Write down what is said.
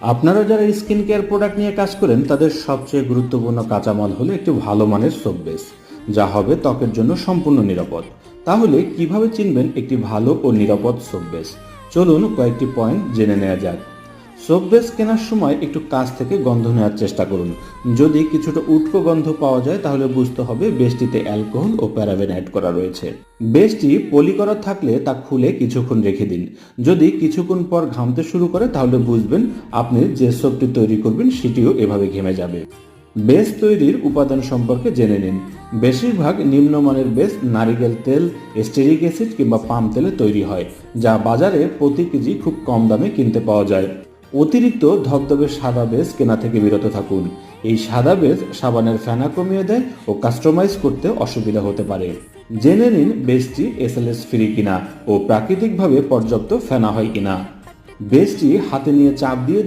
আপনারা যারা skin care product নিয়ে কাজ করেন তাদের সবচেয়ে গুরুত্বপূর্ণ কাঁচামাল হলো একটি ভালো মানের সোপ বেস, যা হবে ত্বকের জন্য সম্পূর্ণ নিরাপদ। তাহলে কিভাবে চিনবেন একটি ভালো ও নিরাপদ সোপ বেস? চলুন কয়েকটি পয়েন্ট জেনে নেওয়া যাক। সোপ বেস কেনার সময় একটু কাছ থেকে গন্ধ নেওয়ার চেষ্টা করুন। যদি কিছুটা উটকো গন্ধ পাওয়া যায় তাহলে বুঝতে হবে বেসটিতে অ্যালকোহল ও প্যারাবেন অ্যাড করা রয়েছে। বেসটি পলি করা থাকলে তা খুলে কিছুক্ষণ রেখে দিন। যদি কিছুক্ষণ পর ঘামতে শুরু করে তাহলে বুঝবেন আপনি যে সোপটি তৈরি করবেন সেটিও এভাবে ঘেমে যাবে। বেস তৈরির উপাদান সম্পর্কে জেনে নিন। বেশিরভাগ নিম্নমানের বেস নারিকেল তেল, স্টেরিক অ্যাসিড কিংবা পাম তেলে তৈরি হয়, যা বাজারে প্রতি কেজি খুব কম দামে কিনতে পাওয়া যায়। অতিরিক্ত ধবধবে সাদা বেস কেনা থেকে বিরত থাকুন। এই সাদা বেস সাবানের ফেনা কমিয়ে দেয় ও কাস্টমাইজ করতে অসুবিধা হতে পারে। জেনে নিন বেসটি এসএলএস ফ্রি কিনা ও প্রাকৃতিকভাবে পর্যাপ্ত ফেনা হয় কিনা। বেসটি হাতে নিয়ে চাপ দিয়ে